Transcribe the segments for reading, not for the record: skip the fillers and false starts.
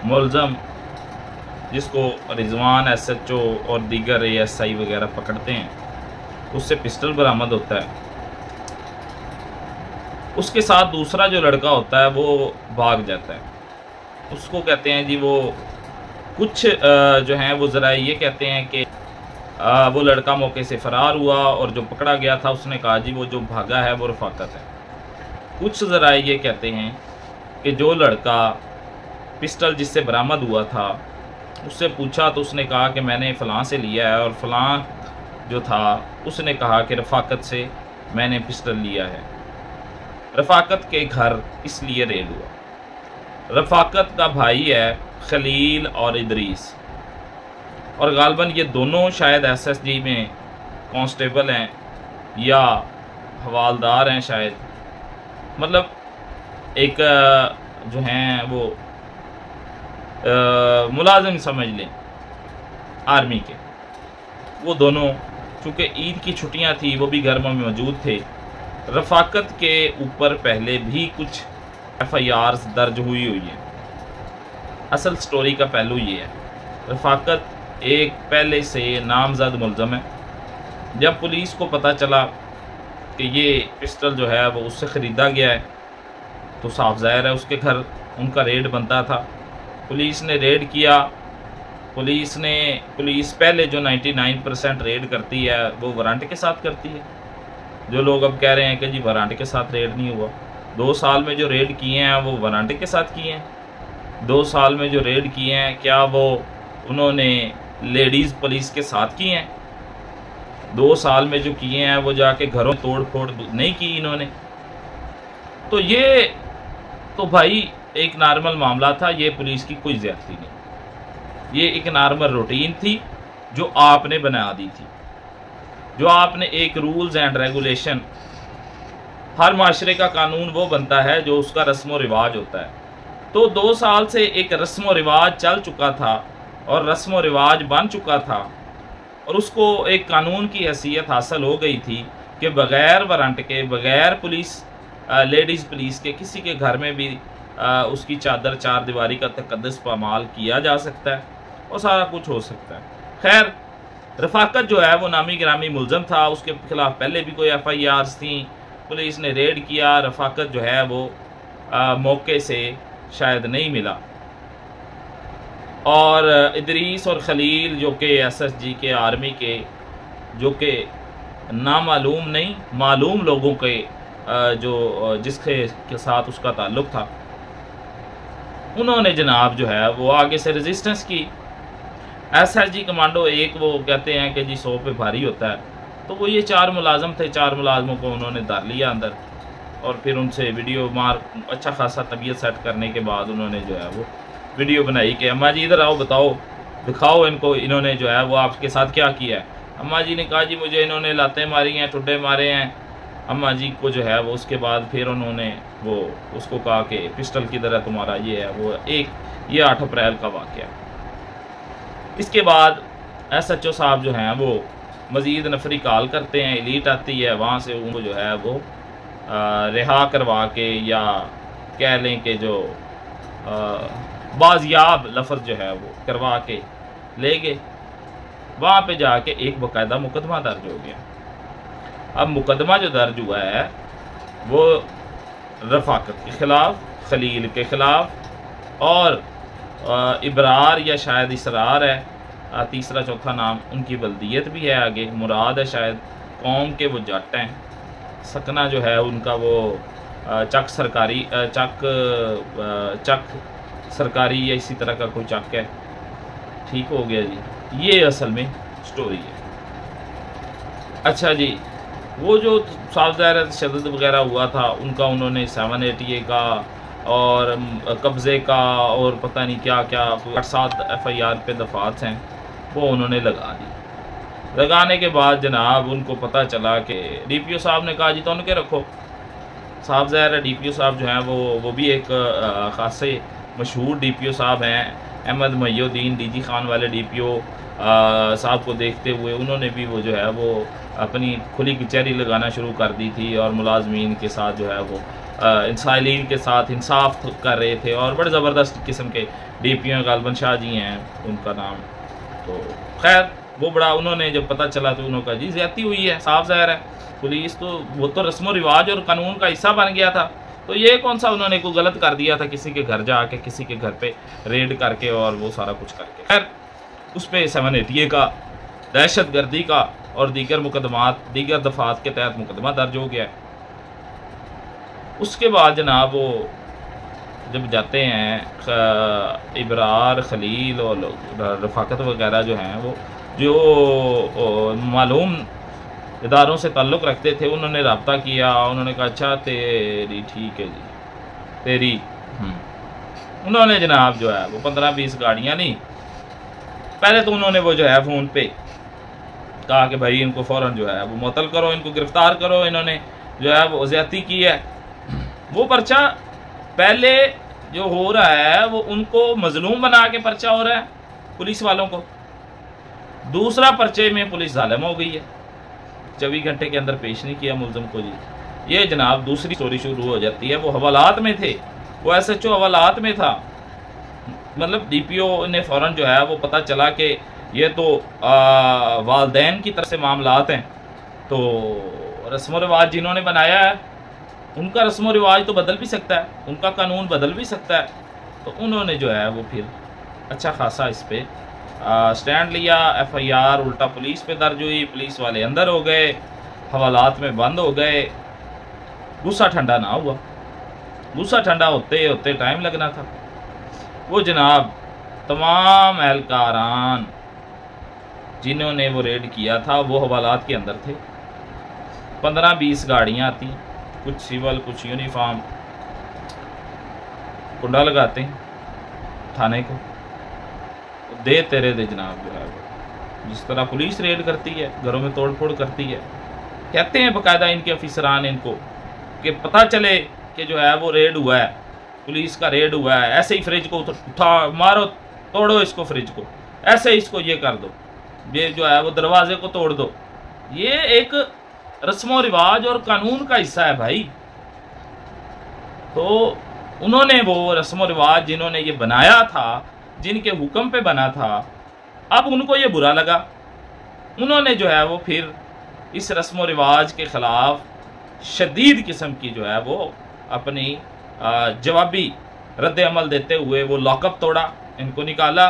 मुलज़म जिसको रिजवान SHO और दीगर ASI वगैरह पकड़ते हैं, उससे पिस्टल बरामद होता है। उसके साथ दूसरा जो लड़का होता है वो भाग जाता है। उसको कहते हैं जी, वो कुछ जो हैं वो ज़रा ये कहते हैं कि वो लड़का मौके से फ़रार हुआ और जो पकड़ा गया था उसने कहा जी वो जो भागा है वो रफ़ाकत है। कुछ ज़रा ये कहते हैं कि जो लड़का पिस्टल जिससे बरामद हुआ था उससे पूछा तो उसने कहा कि मैंने फ़लाँ से लिया है, और फ़लाँ जो था उसने कहा कि रफ़ाकत से मैंने पिस्टल लिया है। रफ़ाकत के घर इसलिए रेड हुआ। रफ़ाकत का भाई है खलील और इदरीस, और गालबन ये दोनों शायद SSG में कांस्टेबल हैं या हवालदार हैं शायद, मतलब एक जो हैं वो मुलाजिम समझ लें आर्मी के। वो दोनों चूँकि ईद की छुट्टियां थी वो भी घर में मौजूद थे। रफ़ाकत के ऊपर पहले भी कुछ FIRs दर्ज हुई है। असल स्टोरी का पहलू ये है, रफ़ाकत एक पहले से नामज़द मुलज़म है। जब पुलिस को पता चला कि ये पिस्टल जो है वो उससे ख़रीदा गया है तो साफ ज़ाहिर है उसके घर उनका रेड बनता था। पुलिस ने रेड किया। पुलिस पहले जो 99% रेड करती है वो वारंट के साथ करती है। जो लोग अब कह रहे हैं कि जी वारंट के साथ रेड नहीं हुआ, 2 साल में जो रेड किए हैं वो वारंट के साथ किए हैं। 2 साल में जो रेड किए हैं क्या वो उन्होंने लेडीज़ पुलिस के साथ किए हैं? 2 साल में जो किए हैं वो जाके घरों तोड़ फोड़ नहीं की इन्होंने। तो ये तो भाई एक नॉर्मल मामला था, ये पुलिस की कोई ज़्यादती नहीं, ये एक नॉर्मल रूटीन थी जो आपने बना दी थी, जो आपने एक रूल्स एंड रेगुलेशन, हर माशरे का कानून वो बनता है जो उसका रस्म व रिवाज होता है। तो 2 साल से एक रस्म व रिवाज चल चुका था और रस्म व रिवाज बन चुका था और उसको एक कानून की हैसियत हासिल हो गई थी कि बग़ैर वारंट के, बग़ैर पुलिस लेडीज़ पुलिस के किसी के घर में भी उसकी चादर चार दीवारी का तकद्दुस पामाल किया जा सकता है और सारा कुछ हो सकता है। खैर, रफ़ाकत जो है वो नामी गिरामी मुलज़म था, उसके खिलाफ पहले भी कोई FIRs थी। पुलिस ने रेड किया, रफ़ाकत जो है वो मौके से शायद नहीं मिला, और इदरीस और खलील जो कि SSG के आर्मी के, जो कि नामालूम नहीं मालूम लोगों के जो जिसके साथ उसका ताल्लुक़ था, उन्होंने जनाब जो है वो आगे से रेजिस्टेंस की। SSG कमांडो एक वो कहते हैं कि जी 100 पे भारी होता है, तो वो ये 4 मुलाजम थे, 4 मुलाजमों को उन्होंने धर लिया अंदर और फिर उनसे वीडियो मार अच्छा खासा तबीयत सेट करने के बाद उन्होंने जो है वो वीडियो बनाई कि अम्मा जी इधर आओ, बताओ, दिखाओ इनको, इन्होंने जो है वो आपके साथ क्या किया है। अम्मा जी ने कहा जी मुझे इन्होंने लातें मारी हैं, ठुड्डे मारे हैं। अम्मा जी को जो है वो उसके बाद फिर उन्होंने वो उसको कहा कि पिस्टल की तरह तुम्हारा ये है वो। ये 8 अप्रैल का वाक़या। इसके बाद SHO साहब जो हैं वो मज़ीद नफरी कॉल करते हैं, एलीट आती है, वहाँ से उनको जो है वो रिहा करवा के, या कह लें कि जो बाजियाब लफ्ज़ जो है वो करवा के ले गए। वहाँ पे जाके एक बाकायदा मुकदमा दर्ज हो गया। अब मुकदमा जो दर्ज हुआ है वो रफ़ाकत के ख़िलाफ़, खलील के ख़िलाफ़ और इबरार या शायद इसरार है, तीसरा चौथा नाम उनकी बल्दियत भी है, आगे मुराद है शायद, कौम के वो जट हैं। सकना जो है उनका वो चक सरकारी या इसी तरह का कोई चक है। ठीक हो गया जी, ये असल में स्टोरी है। अच्छा जी, वो जो साफ ज़ाहिर तशद्दुद वगैरह हुआ था उनका, उन्होंने 780A का और कब्ज़े का और पता नहीं क्या क्या 8-7 FIR पे दफात हैं वो उन्होंने लगा दी। लगाने के बाद जनाब उनको पता चला कि DPO साहब ने कहा जी तो उनके रखो। साफ ज़ाहिर है DPO साहब जो हैं वो भी एक ख़ासे मशहूर DPO साहब हैं। अहमद महिउद्दीन DG खान वाले DPO साहब को देखते हुए उन्होंने भी वो जो है वो अपनी खुली कचहरी लगाना शुरू कर दी थी और मुलाजमीन के साथ जो है वो इंसाइलिन के साथ इंसाफ कर रहे थे और बड़े ज़बरदस्त किस्म के DPO गालबन शाह जी हैं उनका नाम। तो खैर वो बड़ा उन्होंने जब पता चला तो उन्होंने कहा जी ज़्यादती हुई है, साफ ज़ाहिर है पुलिस तो वो तो रस्म व रिवाज और कानून का हिस्सा बन गया था, तो ये कौन सा उन्होंने कोई गलत कर दिया था किसी के घर जाके किसी के घर पे रेड करके और वो सारा कुछ करके। खैर उस पर 780 का दहशत गर्दी का और दीगर मुकदमात दीगर दफात के तहत मुकदमा दर्ज हो गया। उसके बाद जनाब वो जब जाते हैं इबरार खलील और रफाकत वगैरह जो हैं वो जो मालूम इदारों से ताल्लुक़ रखते थे उन्होंने रब्ता किया, उन्होंने कहा अच्छा तेरी ठीक है जी तेरी उन्होंने जनाब जो है वो 15-20 गाड़ियाँ नहीं, पहले तो उन्होंने वो जो है फ़ोन पे कहा कि भाई इनको फ़ौरन जो है वो मुअत्तल करो, इनको गिरफ़्तार करो, इन्होंने जो है वो ज़्यादती की है। वो पर्चा पहले जो हो रहा है वो उनको मजलूम बना के पर्चा हो रहा है पुलिस वालों को, दूसरा पर्चे में पुलिस ज़ालिम हो गई है, 24 घंटे के अंदर पेश नहीं किया मुलज़म को जी। ये जनाब दूसरी स्टोरी शुरू हो जाती है। वो हवालात में थे, वो SHO हवालात में था, मतलब DPO ने फ़ौरन जो है वो पता चला कि ये तो वालदैन की तरफ से मामलात हैं, तो रस्म व रिवाज जिन्होंने बनाया है उनका रस्म व रिवाज तो बदल भी सकता है, उनका कानून बदल भी सकता है। तो उन्होंने जो है वो फिर अच्छा खासा इस पर स्टैंड लिया, FIR उल्टा पुलिस पे दर्ज हुई, पुलिस वाले अंदर हो गए, हवालात में बंद हो गए। गुस्सा ठंडा ना हुआ, गुस्सा ठंडा होते होते टाइम लगना था। वो जनाब तमाम एहलकारान जिन्होंने वो रेड किया था वो हवालात के अंदर थे। 15-20 गाड़ियाँ आती, कुछ सिविल कुछ यूनिफॉर्म, कुंडा लगाते हैं थाने को, दे तेरे दे जनाब जो है जिस तरह पुलिस रेड करती है, घरों में तोड़ फोड़ करती है। कहते हैं बाकायदा इनके अफिसरान इनको कि पता चले कि जो है वो रेड हुआ है, पुलिस का रेड हुआ है, ऐसे ही फ्रिज को उठा मारो, तोड़ो इसको, फ्रिज को ऐसे इसको ये कर दो, ये जो है वो दरवाजे को तोड़ दो। ये एक रस्म व रिवाज और कानून का हिस्सा है भाई। तो उन्होंने वो रस्म व रिवाज जिन्होंने ये बनाया था, जिनके हुक्म पे बना था, अब उनको ये बुरा लगा, उन्होंने जो है वो फिर इस रस्म व रिवाज के ख़िलाफ़ शदीद किस्म की जो है वो अपनी जवाबी रद्द अमल देते हुए वो लॉकअप तोड़ा, इनको निकाला,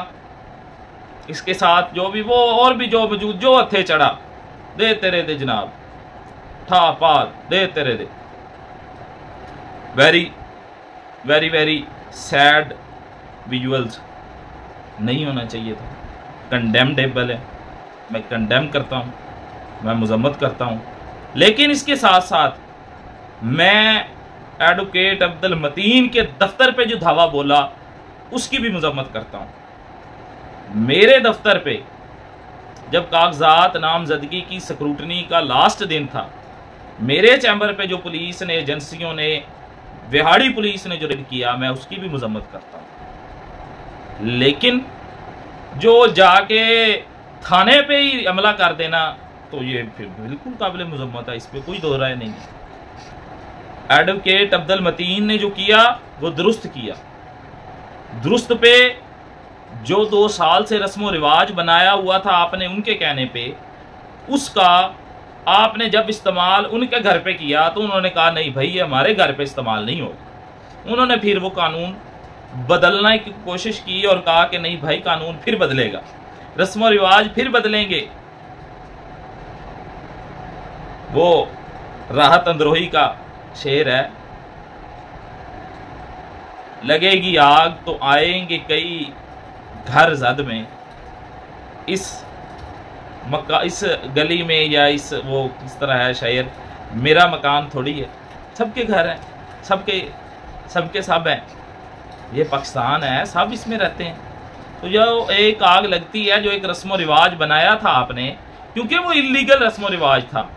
इसके साथ जो भी वो और भी जो मौजूद जो हथे चढ़ा, दे तेरे दे जनाब, ठा पाल दे तेरे दे। Very very very sad visuals, नहीं होना चाहिए था, कंडेमडेबल है, मैं कंडेम करता हूँ, मैं मजम्मत करता हूँ। लेकिन इसके साथ साथ मैं एडवोकेट अब्दुल मतीन के दफ्तर पे जो धावा बोला उसकी भी मजम्मत करता हूँ। मेरे दफ्तर पे जब कागजात नामजदगी की स्क्रूटनी का लास्ट दिन था, मेरे चैम्बर पे जो पुलिस ने, एजेंसियों ने, विहाड़ी पुलिस ने जो रेड किया, मैं उसकी भी मजम्मत करता हूँ। लेकिन जो जाके थाने पे ही हमला कर देना, तो ये फिर बिल्कुल काबिल मजम्मत है, इस पर कोई दो राय नहीं है। एडवोकेट अब्दुल मतीन ने जो किया वो दुरुस्त किया। दुरुस्त पे जो 2 साल से रस्म व रिवाज बनाया हुआ था आपने उनके कहने पे, उसका आपने जब इस्तेमाल उनके घर पे किया तो उन्होंने कहा नहीं भाई ये हमारे घर पे इस्तेमाल नहीं होगा। उन्होंने फिर वो कानून बदलने की कोशिश की और कहा कि नहीं भाई कानून फिर बदलेगा, रस्म व रिवाज फिर बदलेंगे। वो राहत अंदरोही का शेर है, लगेगी आग तो आएंगे कई घर जद में, इस गली में या इस वो किस तरह है शायर, मेरा मकान थोड़ी है, सबके घर हैं, सबके सब हैं, ये पाकिस्तान है, सब इसमें रहते हैं। तो जो एक आग लगती है, जो एक रस्म व रिवाज बनाया था आपने, क्योंकि वो इलीगल रस्म व रिवाज था,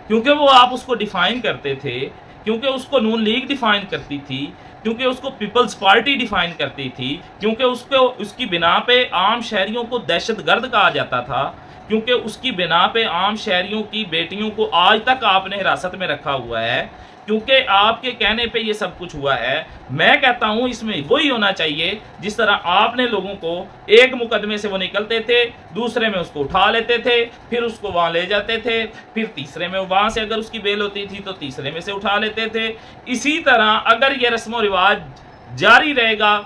क्योंकि वो आप उसको डिफाइन करते थे, क्योंकि उसको नून लीग डिफाइन करती थी, क्योंकि उसको पीपल्स पार्टी डिफाइन करती थी, क्योंकि उसकी बिना पे आम शहरियों को दहशतगर्द कहा जाता था, क्योंकि उसकी बिना पे आम शहरियों की बेटियों को आज तक आपने हिरासत में रखा हुआ है, क्योंकि आपके कहने पे ये सब कुछ हुआ है। मैं कहता हूं इसमें वही होना चाहिए जिस तरह आपने लोगों को एक मुकदमे से वो निकलते थे, दूसरे में उसको उठा लेते थे, फिर उसको वहां ले जाते थे, फिर तीसरे में वहां से अगर उसकी बेल होती थी तो तीसरे में से उठा लेते थे। इसी तरह अगर ये रस्म रिवाज जारी रहेगा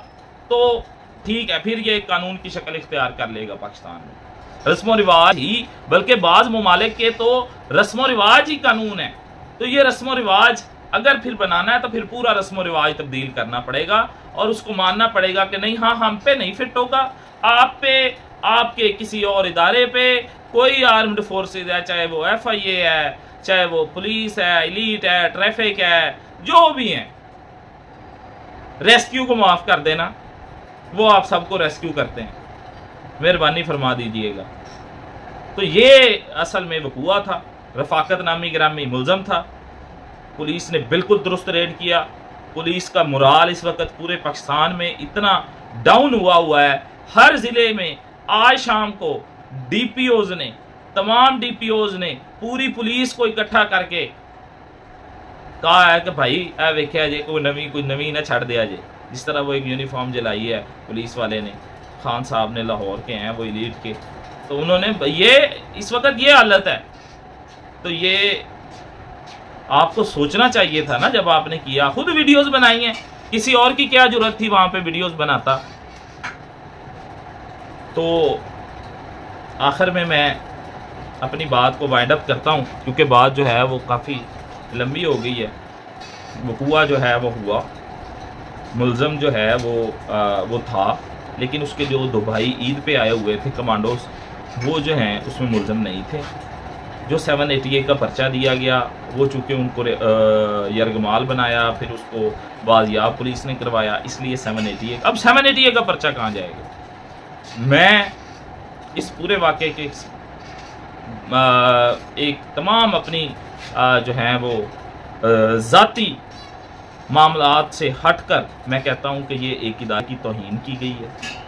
तो ठीक है, फिर ये कानून की शक्ल इख्तियार कर लेगा पाकिस्तान में। रस्म रिवाज ही, बल्कि बाज ममालिक के तो रस्म रिवाज ही कानून है। तो ये रस्म रिवाज अगर फिर बनाना है तो फिर पूरा रस्म रिवाज तब्दील करना पड़ेगा और उसको मानना पड़ेगा कि नहीं, हाँ हम पे नहीं फिट होगा, आप पे, आपके किसी और इदारे पे, कोई आर्म्ड फोर्सेज है, चाहे वो FIA है, चाहे वो पुलिस है, एलीट है, ट्रैफिक है, जो भी है, रेस्क्यू को माफ कर देना, वो आप सबको रेस्क्यू करते हैं, मेहरबानी फरमा दीजिएगा। तो ये असल में वकूआ था। रफाकत नामी ग्रामी मुलजम था। पुलिस ने बिल्कुल दुरुस्त रेड किया। पुलिस का मोराल इस वक्त पूरे पाकिस्तान में इतना डाउन हुआ है। हर जिले में आज शाम को DPOs ने, तमाम DPOs ने पूरी पुलिस को इकट्ठा करके कहा है कि भाई वेख्या जे कोई नवी ना छड़ दिया जे। जिस तरह वो एक यूनिफॉर्म जलाई है पुलिस वाले ने, खान साहब ने, लाहौर के हैं वो एलीट के, तो उन्होंने ये इस वक्त ये हालत है। तो ये आपको सोचना चाहिए था ना जब आपने किया। खुद वीडियोस बनाई हैं, किसी और की क्या जरूरत थी वहां पे वीडियोस बनाता। तो आखिर में मैं अपनी बात को वाइंड अप करता हूं, क्योंकि बात जो है वो काफ़ी लंबी हो गई है। वकूआ जो है वो हुआ, मुलज़म जो है वो था, लेकिन उसके जो दो भाई ईद पे आए हुए थे कमांडोज, वो जो हैं उसमें मुलज़म नहीं थे। जो 780A का पर्चा दिया गया, वो चूँकि उनको यरगमाल बनाया, फिर उसको बाजियाब पुलिस ने करवाया, इसलिए 780A। अब 780A का पर्चा कहाँ जाएगा? मैं इस पूरे वाक़े के एक तमाम अपनी जो हैं वो ज़ाती मामलात से हटकर मैं कहता हूं कि ये एक इदारे की तौहीन की गई है।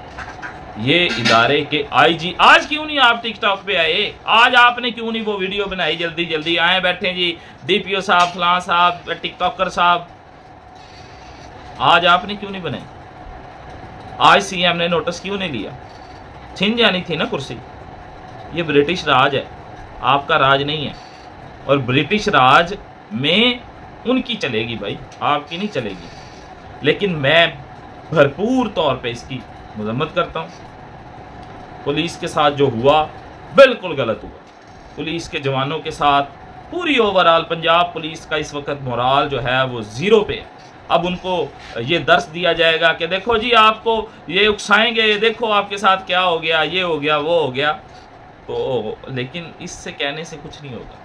ये इदारे के IG आज क्यों नहीं आप टिकटॉक पे आए? आज आपने क्यों नहीं वो वीडियो बनाई? जल्दी जल्दी आए बैठे जी, DPO साहब, फलां साहब, टिकटॉकर साहब, आज आपने क्यों नहीं बनाई? आज CM ने नोटिस क्यों नहीं लिया? छिन जानी थी ना कुर्सी। ये ब्रिटिश राज है, आपका राज नहीं है। और ब्रिटिश राज में उनकी चलेगी भाई, आपकी नहीं चलेगी। लेकिन मैं भरपूर तौर पे इसकी मजम्मत करता हूँ। पुलिस के साथ जो हुआ बिल्कुल गलत हुआ। पुलिस के जवानों के साथ पूरी ओवरऑल पंजाब पुलिस का इस वक्त मोराल जो है वो ज़ीरो पे है। अब उनको ये दर्स दिया जाएगा कि देखो जी आपको ये उकसाएंगे, देखो आपके साथ क्या हो गया, ये हो गया, वो हो गया। तो लेकिन इससे कहने से कुछ नहीं होगा।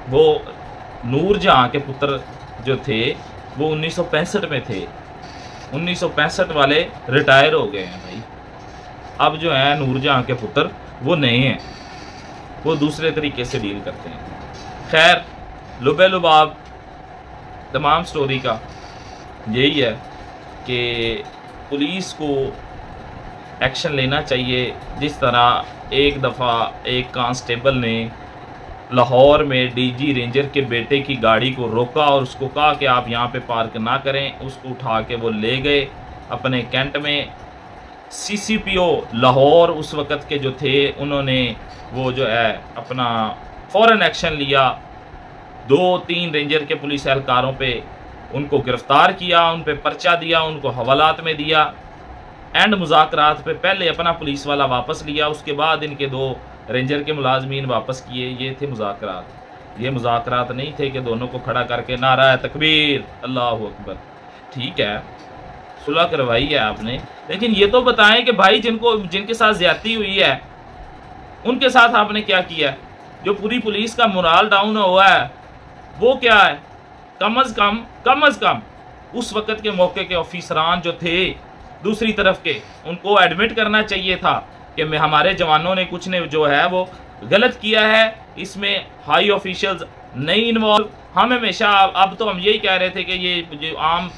वो नूरजहां के पुत्र जो थे वो 1965 में थे। 1965 वाले रिटायर हो गए हैं भाई। अब जो है नूरजहां के पुत्र वो नए हैं, वो दूसरे तरीके से डील करते हैं। खैर, लुबे लुबाब तमाम स्टोरी का यही है कि पुलिस को एक्शन लेना चाहिए। जिस तरह एक दफ़ा एक कांस्टेबल ने लाहौर में DG रेंजर के बेटे की गाड़ी को रोका और उसको कहा कि आप यहाँ पे पार्क ना करें, उसको उठा के वो ले गए अपने कैंट में। CCPO लाहौर उस वक़्त के जो थे, उन्होंने वो जो है अपना फ़ौरन एक्शन लिया। 2-3 रेंजर के पुलिस एहलकारों पे उनको गिरफ़्तार किया, उन पे पर्चा दिया, उनको हवालात में दिया। एंड मुज़ाकरात पे पहले अपना पुलिस वाला वापस लिया, उसके बाद इनके 2 रेंजर के मुलाजमीन वापस किए। ये थे मुज़ाकरात। ये मुज़ाकरात नहीं थे कि दोनों को खड़ा करके नारा तकबीर, अल्लाहु अकबर। ठीक है, सुलह करवाई है आपने, लेकिन ये तो बताएं कि भाई जिनके साथ ज्यादती हुई है उनके साथ आपने क्या किया? जो पूरी पुलिस का मोराल डाउन हुआ है वो क्या है? कम अज़ कम उस वक़्त के मौके के ऑफिसरान जो थे दूसरी तरफ के, उनको एडमिट करना चाहिए था कि हमारे जवानों ने कुछ ने जो है वो गलत किया है। इसमें हाई ऑफिशियल्स नहीं इन्वॉल्व। हम हमेशा, अब तो हम यही कह रहे थे कि ये जो आम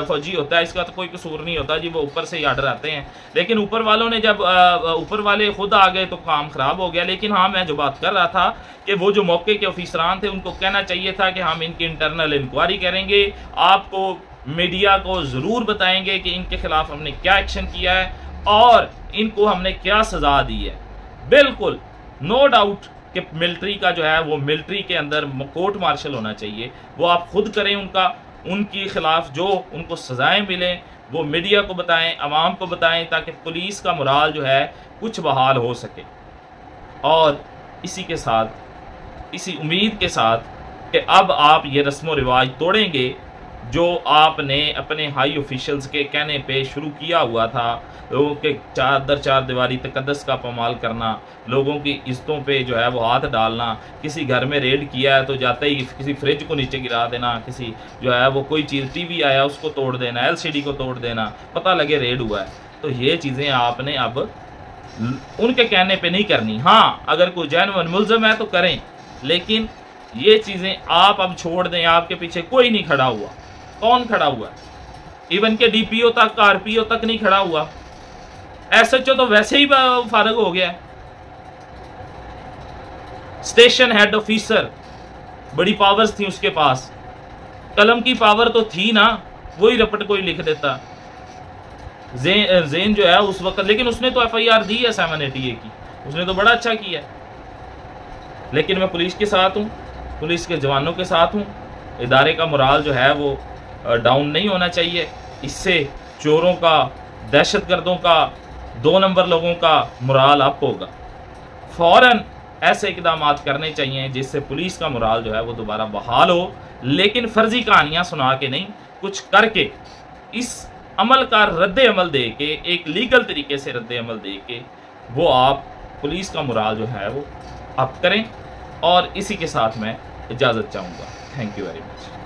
फौजी होता है इसका तो कोई कसूर नहीं होता जी, वो ऊपर से ही आर्डर आते हैं, लेकिन ऊपर वालों ने जब ऊपर वाले खुद आ गए तो काम ख़राब हो गया। लेकिन हाँ, मैं जो बात कर रहा था कि वो जो मौके के ऑफिसरान थे उनको कहना चाहिए था कि हम इनकी इंटरनल इंक्वायरी करेंगे, आपको मीडिया को ज़रूर बताएंगे कि इनके खिलाफ हमने क्या एक्शन किया है और इनको हमने क्या सज़ा दी है। बिल्कुल नो डाउट कि मिलिट्री का जो है वो मिलिट्री के अंदर कोर्ट मार्शल होना चाहिए, वो आप खुद करें, उनके खिलाफ जो उनको सज़ाएं मिलें वो मीडिया को बताएं, आवाम को बताएं, ताकि पुलिस का मोराल जो है कुछ बहाल हो सके। और इसी के साथ, इसी उम्मीद के साथ कि अब आप ये रस्म व रिवाज तोड़ेंगे जो आपने अपने हाई ऑफिशियल्स के कहने पे शुरू किया हुआ था, लोगों के चार दीवारी तकद्दस का पामाल करना, लोगों की इज्जतों पे जो है वो हाथ डालना, किसी घर में रेड किया है तो जाते ही किसी फ्रिज को नीचे गिरा देना, किसी जो है वो कोई चीज़ टीवी आया उसको तोड़ देना, LCD को तोड़ देना, पता लगे रेड हुआ है। तो ये चीज़ें आपने अब उनके कहने पे नहीं करनी। हाँ, अगर कोई जेन्युइन मुल्ज़िम है तो करें, लेकिन ये चीज़ें आप अब छोड़ दें। आपके पीछे कोई नहीं खड़ा हुआ। कौन खड़ा हुआ? इवन के DPO तक, RPO तक नहीं खड़ा हुआ। SHO तो वैसे ही फारग हो गया है। स्टेशन हेड ऑफिसर, बड़ी पावर्स थी उसके पास, कलम की पावर तो थी ना, वही रपट कोई लिख देता। ज़ेन जो है उस वक्त, लेकिन उसने तो FIR दी है 780A की, उसने तो बड़ा अच्छा किया। लेकिन मैं पुलिस के साथ हूँ, पुलिस के जवानों के साथ हूँ। इदारे का मोराल जो है वो डाउन नहीं होना चाहिए। इससे चोरों का, दहशतगर्दों का, 2 नंबर लोगों का मोराल अप होगा। फ़ौरन ऐसे इकदाम करने चाहिए जिससे पुलिस का मोराल जो है वो दोबारा बहाल हो, लेकिन फर्जी कहानियाँ सुना के नहीं, कुछ करके इस अमल का रद्द अमल दे के, एक लीगल तरीके से रद्द अमल दे के वो आप पुलिस का मोराल जो है वो अप करें। और इसी के साथ मैं इजाज़त चाहूँगा। Thank you very much.